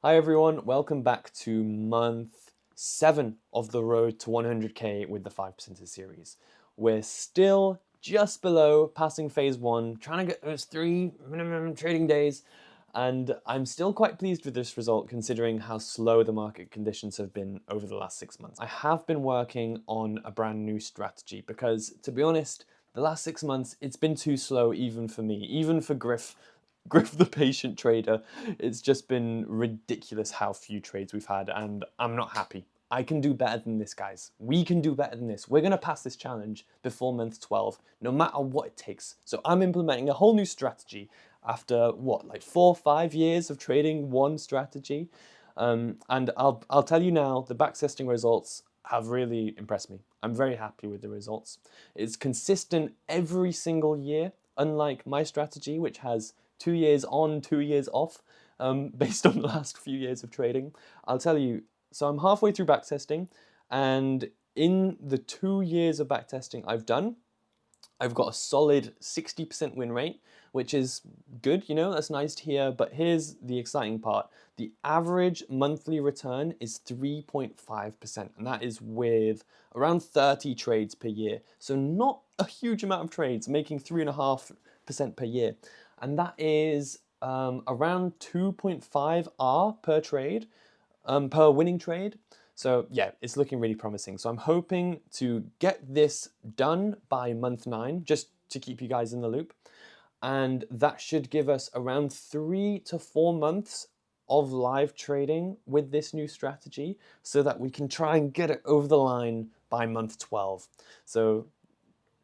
Hi everyone, welcome back to month 7 of the road to 100k with the 5% series. We're still just below passing phase 1, trying to get those 3 minimum trading days, and I'm still quite pleased with this result considering how slow the market conditions have been over the last 6 months. I have been working on a brand new strategy because, to be honest, the last 6 months it's been too slow even for me, even for Griff the patient trader. It's just been ridiculous how few trades we've had, and I'm not happy. I can do better than this, guys. We can do better than this. We're going to pass this challenge before month 12, no matter what it takes. So I'm implementing a whole new strategy after, what, like 4 or 5 years of trading one strategy. And I'll tell you now, the backtesting results have really impressed me. I'm very happy with the results. It's consistent every single year, unlike my strategy, which has 2 years on, 2 years off, based on the last few years of trading. I'll tell you, so I'm halfway through backtesting, and in the 2 years of backtesting I've done, I've got a solid 60% win rate, which is good, that's nice to hear. But here's the exciting part. The average monthly return is 3.5%, and that is with around 30 trades per year. So not a huge amount of trades, making 3.5% per year. And that is around 2.5 R per trade, per winning trade. So yeah, it's looking really promising. So I'm hoping to get this done by month 9, just to keep you guys in the loop. And that should give us around 3 to 4 months of live trading with this new strategy so that we can try and get it over the line by month 12. So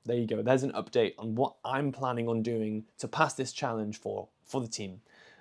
there you go. There's an update on what I'm planning on doing to pass this challenge for the team.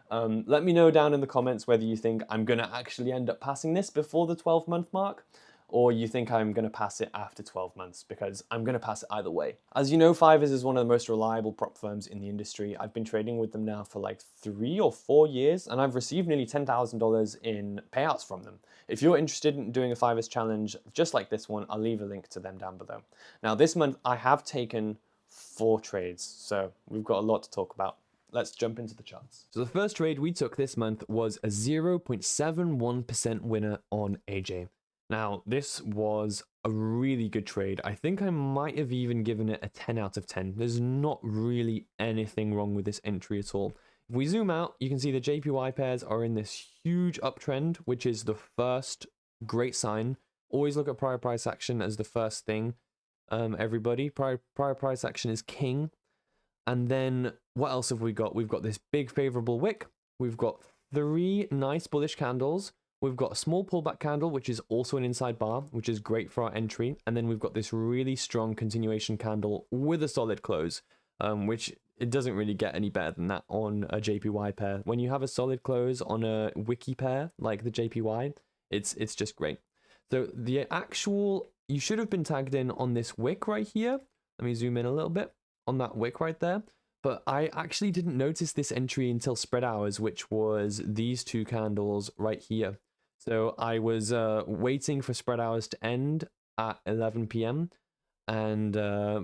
Let me know down in the comments whether you think I'm going to actually end up passing this before the 12-month mark, or you think I'm going to pass it after 12 months, because I'm going to pass it either way. As you know, Fivers is one of the most reliable prop firms in the industry. I've been trading with them now for like 3 or 4 years, and I've received nearly $10,000 in payouts from them. If you're interested in doing a Fivers challenge just like this one, I'll leave a link to them down below. Now, this month I have taken 4 trades, so we've got a lot to talk about. Let's jump into the charts. So the first trade we took this month was a 0.71% winner on AJ. Now, this was a really good trade. I think I might have even given it a 10 out of 10. There's not really anything wrong with this entry at all. If we zoom out, you can see the JPY pairs are in this huge uptrend, which is the first great sign. Always look at prior price action as the first thing. Everybody, prior price action is king. And then what else have we got? We've got this big favorable wick. We've got 3 nice bullish candles. We've got a small pullback candle, which is also an inside bar, which is great for our entry. And then we've got this really strong continuation candle with a solid close, which it doesn't really get any better than that on a JPY pair. When you have a solid close on a wiki pair like the JPY, it's just great. So the actual, you should have been tagged in on this wick right here. Let me zoom in a little bit on that wick right there. But I actually didn't notice this entry until spread hours, which was these 2 candles right here. So I was waiting for spread hours to end at 11 p.m. and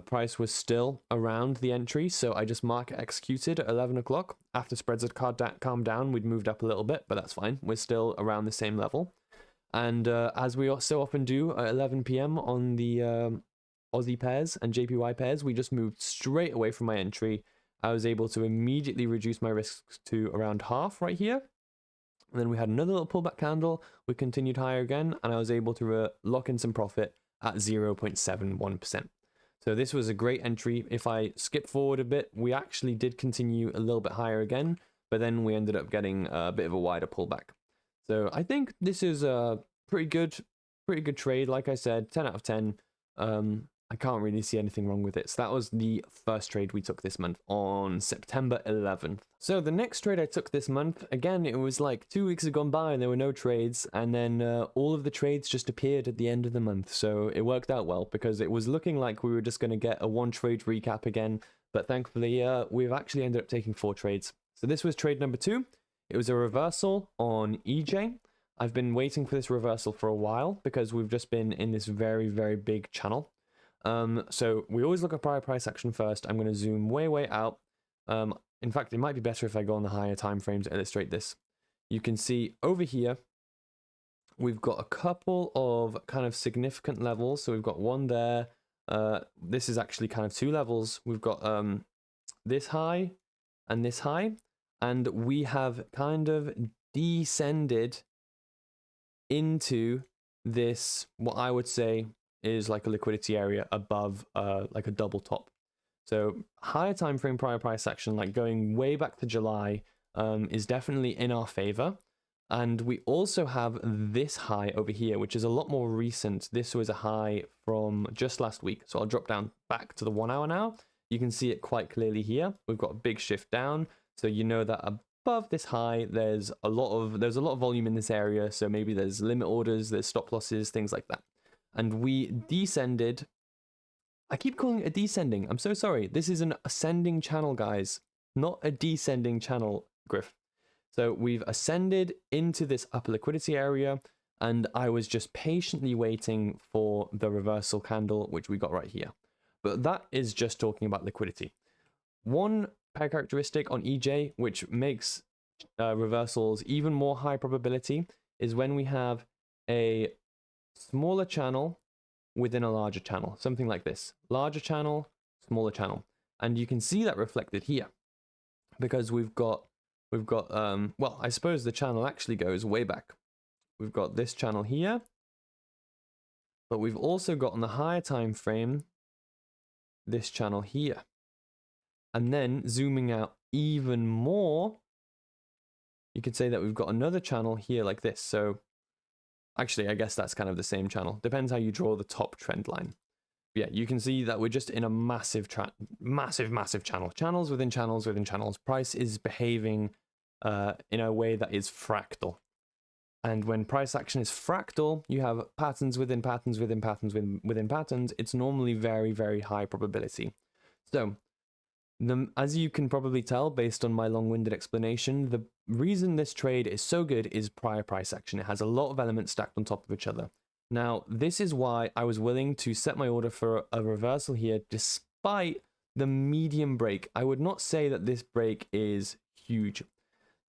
price was still around the entry. So I just market executed at 11 o'clock. After spreads had calmed down, we'd moved up a little bit, but that's fine. We're still around the same level. And as we so often do at 11 p.m. on the Aussie pairs and JPY pairs, we just moved straight away from my entry. I was able to immediately reduce my risks to around half right here. And then we had another little pullback candle. We continued higher again, and I was able to lock in some profit at 0.71%. So this was a great entry. If I skip forward a bit, we actually did continue a little bit higher again, but then we ended up getting a bit of a wider pullback. So I think this is a pretty good trade. Like I said, 10 out of 10. I can't really see anything wrong with it. So that was the first trade we took this month on September 11th. So the next trade I took this month, again, it was like 2 weeks had gone by and there were no trades. And then all of the trades just appeared at the end of the month. So it worked out well because it was looking like we were just going to get a 1 trade recap again. But thankfully, we've actually ended up taking 4 trades. So this was trade number 2. It was a reversal on EJ. I've been waiting for this reversal for a while because we've just been in this very, very big channel. So we always look at prior price action first. I'm going to zoom way out. In fact, it might be better if I go on the higher time frames to illustrate this. you can see over here, we've got a couple of kind of significant levels. So we've got one there. This is actually kind of two levels. We've got this high and this high, and we have kind of descended into this, what I would say is like a liquidity area above like a double top. So higher time frame prior price action, like going way back to July, is definitely in our favor. And we also have this high over here, which is a lot more recent. This was a high from just last week. So I'll drop down back to the 1 hour now. You can see it quite clearly here. We've got a big shift down. So you know that above this high, there's a lot of volume in this area. So maybe there's limit orders, there's stop losses, things like that. And we descended. I keep calling it a descending. I'm so sorry. This is an ascending channel, guys, not a descending channel, Griff. So we've ascended into this upper liquidity area, and I was just patiently waiting for the reversal candle, which we got right here. But that is just talking about liquidity. One pair characteristic on EJ, which makes reversals even more high probability, is when we have a smaller channel within a larger channel, something like this. Larger channel, smaller channel. And you can see that reflected here because we've got well, I suppose the channel actually goes way back. We've got this channel here, but we've also got on the higher time frame this channel here. And then zooming out even more, you could say that we've got another channel here like this. So actually, I guess that's kind of the same channel. Depends how you draw the top trend line. Yeah, you can see that we're just in a massive channel. Channels within channels within channels. Price is behaving in a way that is fractal. And when price action is fractal, you have patterns within patterns within patterns within patterns. It's normally very, very high probability. So as you can probably tell based on my long-winded explanation, the reason this trade is so good is prior price action. It has a lot of elements stacked on top of each other. Now, this is why I was willing to set my order for a reversal here despite the medium break. I would not say that this break is huge.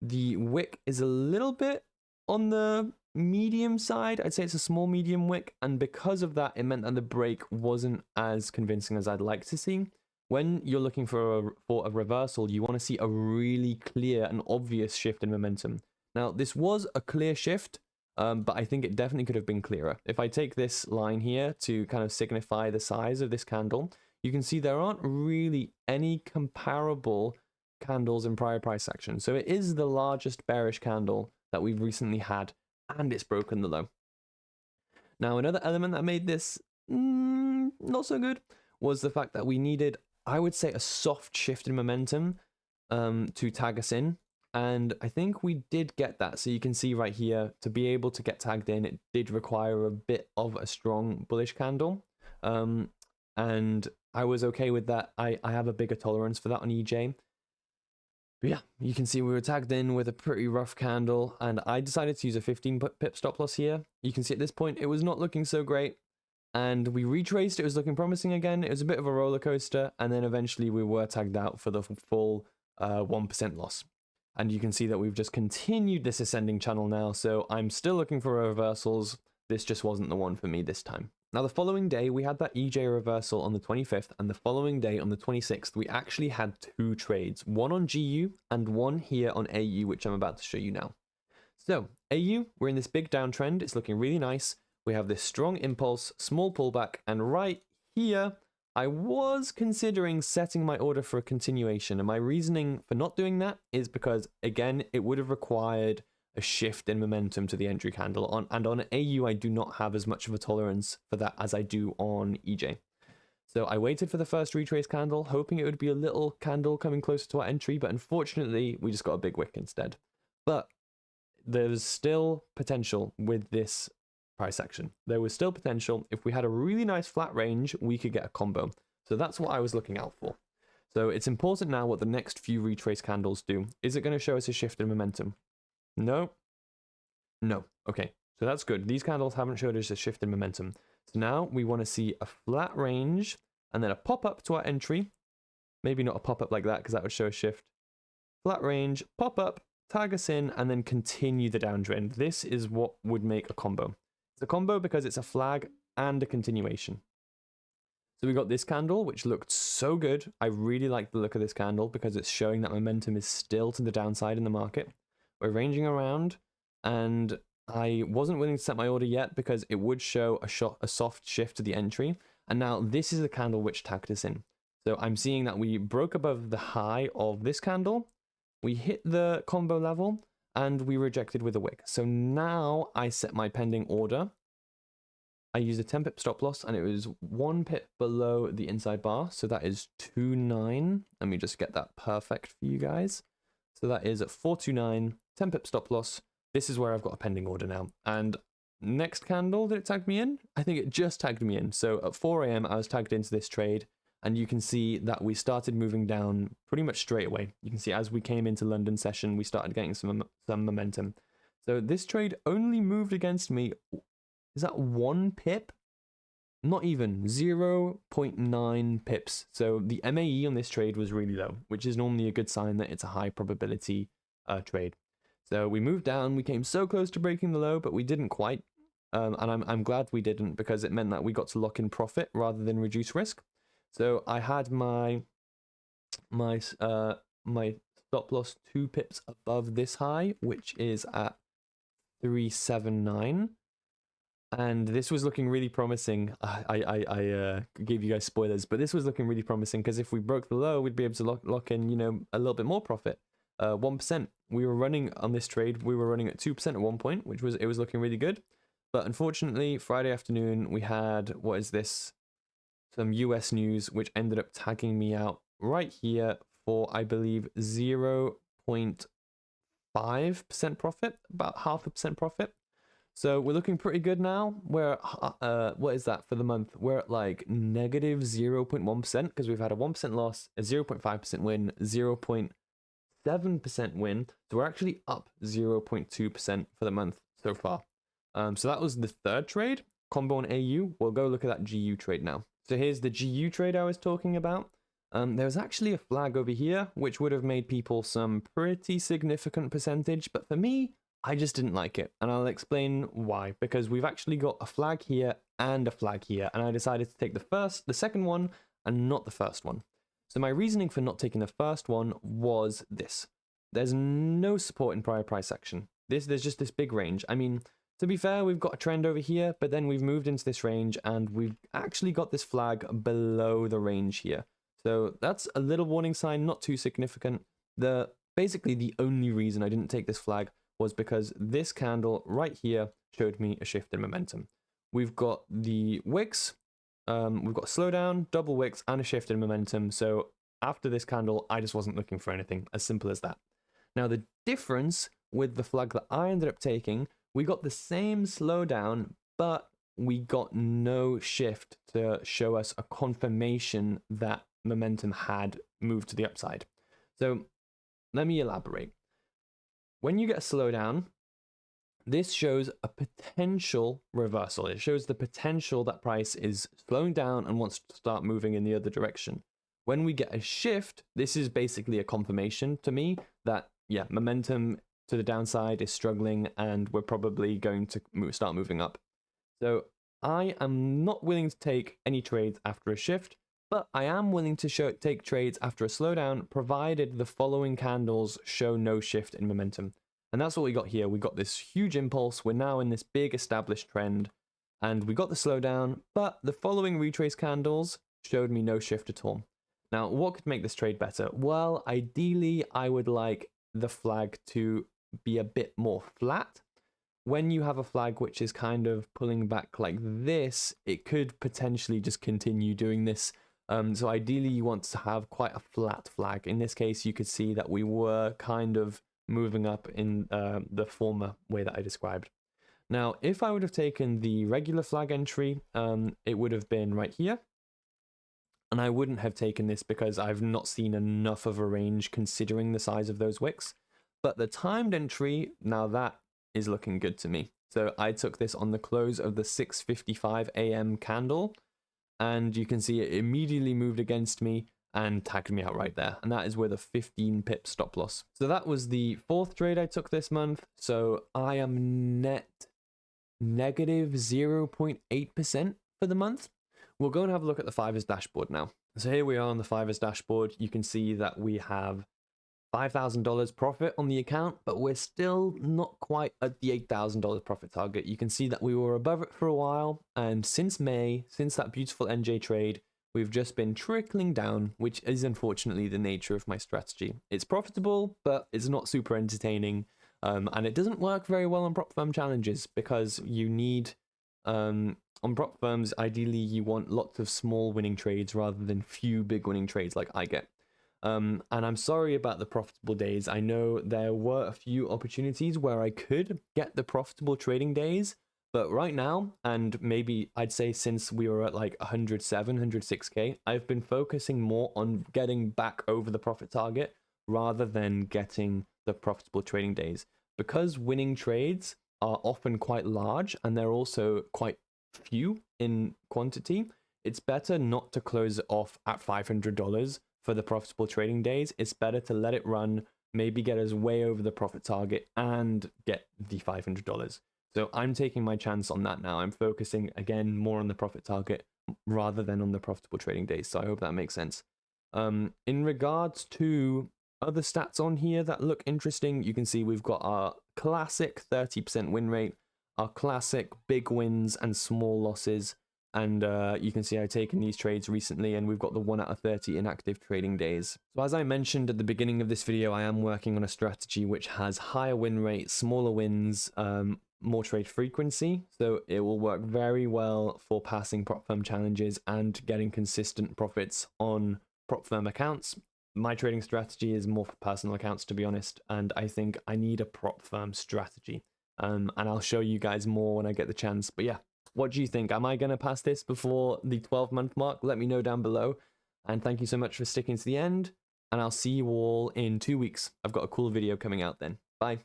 The wick is a little bit on the medium side. I'd say it's a small medium wick, and because of that, it meant that the break wasn't as convincing as I'd like to see. When you're looking for a reversal, you want to see a really clear and obvious shift in momentum. Now, this was a clear shift, but I think it definitely could have been clearer. If I take this line here to kind of signify the size of this candle, you can see there aren't really any comparable candles in prior price action. So it is the largest bearish candle that we've recently had, and it's broken the low. Now, another element that made this not so good was the fact that we needed, I would say, a soft shift in momentum to tag us in. And I think we did get that. So you can see right here, to be able to get tagged in, it did require a bit of a strong bullish candle. And I was okay with that. I have a bigger tolerance for that on EJ. But yeah, you can see we were tagged in with a pretty rough candle, and I decided to use a 15 pip stop loss here. You can see at this point, it was not looking so great. And we retraced, it was looking promising again. It was a bit of a roller coaster, and then eventually we were tagged out for the full 1% loss. And you can see that we've just continued this ascending channel now, so I'm still looking for reversals. This just wasn't the one for me this time. Now, the following day, we had that EJ reversal on the 25th, and the following day, on the 26th, we actually had two trades, one on GU and one here on AU, which I'm about to show you now. So, AU, we're in this big downtrend. It's looking really nice. We have this strong impulse, small pullback, and right here, I was considering setting my order for a continuation, and my reasoning for not doing that is because, again, it would have required a shift in momentum to the entry candle. And on AU, I do not have as much of a tolerance for that as I do on EJ. So I waited for the first retrace candle, hoping it would be a little candle coming closer to our entry, but unfortunately, we just got a big wick instead. But there's still potential with this price action. There was still potential. If we had a really nice flat range, we could get a combo. So that's what I was looking out for. So it's important now what the next few retrace candles do. Is it going to show us a shift in momentum? No. No. Okay. So that's good. These candles haven't showed us a shift in momentum. So now we want to see a flat range and then a pop-up to our entry. Maybe not a pop-up like that because that would show a shift. Flat range, pop-up tag us in, and then continue the downtrend. This is what would make a combo. It's a combo because it's a flag and a continuation. So we got this candle, which looked so good. I really like the look of this candle because it's showing that momentum is still to the downside in the market. We're ranging around, and I wasn't willing to set my order yet because it would show a soft shift to the entry. And now this is the candle which tagged us in. So I'm seeing that we broke above the high of this candle. We hit the combo level and we rejected with a wick. So now I set my pending order. I used a 10 pip stop loss and it was 1 pip below the inside bar. So that is 2.9. Let me just get that perfect for you guys. So that is at 4.29, 10 pip stop loss. This is where I've got a pending order now. And next candle that it tagged me in, I think it just tagged me in. So at 4 a.m. I was tagged into this trade. And you can see that we started moving down pretty much straight away. You can see as we came into London session, we started getting some momentum. So this trade only moved against me. Is that 1 pip? Not even, 0.9 pips. So the MAE on this trade was really low, which is normally a good sign that it's a high probability trade. So we moved down, we came so close to breaking the low, but we didn't quite. And I'm glad we didn't because it meant that we got to lock in profit rather than reduce risk. So I had my stop loss 2 pips above this high, which is at 379, and this was looking really promising. I gave you guys spoilers, but this was looking really promising because if we broke the low, we'd be able to lock in, you know, a little bit more profit. 1%. We were running on this trade. We were running at 2% at one point, which was looking really good. But unfortunately, Friday afternoon we had some US news, which ended up tagging me out right here for, I believe, 0.5% profit, about 0.5% profit. So we're looking pretty good now. We're, what is that for the month? We're at like negative 0.1% because we've had a 1% loss, a 0.5% win, 0.7% win. So we're actually up 0.2% for the month so far. So that was the third trade, combo on AU. We'll go look at that GU trade now. So here's the GU trade I was talking about. There's actually a flag over here, which would have made people some pretty significant percentage, but for me, I just didn't like it. And I'll explain why, because we've actually got a flag here and a flag here, and I decided to take the second one and not the first one. So my reasoning for not taking the first one was this. There's no support in prior price action. There's just this big range. I mean, to be fair, we've got a trend over here, but then we've moved into this range and we've actually got this flag below the range here. So that's a little warning sign, not too significant. Basically the only reason I didn't take this flag was because this candle right here showed me a shift in momentum. We've got the wicks, we've got a slowdown, double wicks, and a shift in momentum. So after this candle, I just wasn't looking for anything, as simple as that. Now the difference with the flag that I ended up taking, we got the same slowdown, but we got no shift to show us a confirmation that momentum had moved to the upside. So let me elaborate. When you get a slowdown, this shows a potential reversal. It shows the potential that price is slowing down and wants to start moving in the other direction. When we get a shift, this is basically a confirmation to me that, yeah, momentum to the downside is struggling and we're probably going to start moving up. So I am not willing to take any trades after a shift, but I am willing to take trades after a slowdown, provided the following candles show no shift in momentum. And that's what we got here. We got this huge impulse. We're now in this big established trend and we got the slowdown, but the following retrace candles showed me no shift at all. Now, what could make this trade better? Well, ideally, I would like the flag to be a bit more flat. When you have a flag which is kind of pulling back like this, it could potentially just continue doing this. So ideally you want to have quite a flat flag. In this case, you could see that we were kind of moving up in the former way that I described. Now, if I would have taken the regular flag entry, it would have been right here. And I wouldn't have taken this because I've not seen enough of a range considering the size of those wicks. But the timed entry, now that is looking good to me. So I took this on the close of the 6:55 a.m. candle, and you can see it immediately moved against me, and tagged me out right there. And that is with a 15 pip stop loss. So that was the 4th trade I took this month. So I am net negative 0.8% for the month. We'll go and have a look at the Fivers dashboard now. So here we are on the Fivers dashboard. You can see that we have $5,000 profit on the account, but we're still not quite at the $8,000 profit target. You can see that we were above it for a while, and since May, since that beautiful NJ trade, we've just been trickling down, which is unfortunately the nature of my strategy. It's profitable, but it's not super entertaining, and it doesn't work very well on prop firm challenges because you need, on prop firms, ideally you want lots of small winning trades rather than few big winning trades like I get. And I'm sorry about the profitable days. I know there were a few opportunities where I could get the profitable trading days, but right now, and maybe I'd say since we were at like 107, 106K, I've been focusing more on getting back over the profit target rather than getting the profitable trading days. Because winning trades are often quite large and they're also quite few in quantity, it's better not to close it off at $500 for the profitable trading days. It's better to let it run, maybe get us way over the profit target and get the $500. So I'm taking my chance on that now. I'm focusing again more on the profit target rather than on the profitable trading days. So I hope that makes sense. In regards to other stats on here that look interesting, you can see we've got our classic 30% win rate, our classic big wins and small losses. And you can see I've taken these trades recently, and we've got the 1 out of 30 inactive trading days. So as I mentioned at the beginning of this video, I am working on a strategy which has higher win rate, smaller wins, more trade frequency. So it will work very well for passing prop firm challenges and getting consistent profits on prop firm accounts. My trading strategy is more for personal accounts, to be honest, and I think I need a prop firm strategy. And I'll show you guys more when I get the chance. But yeah. What do you think? Am I going to pass this before the 12-month mark? Let me know down below. And thank you so much for sticking to the end. And I'll see you all in 2 weeks. I've got a cool video coming out then. Bye.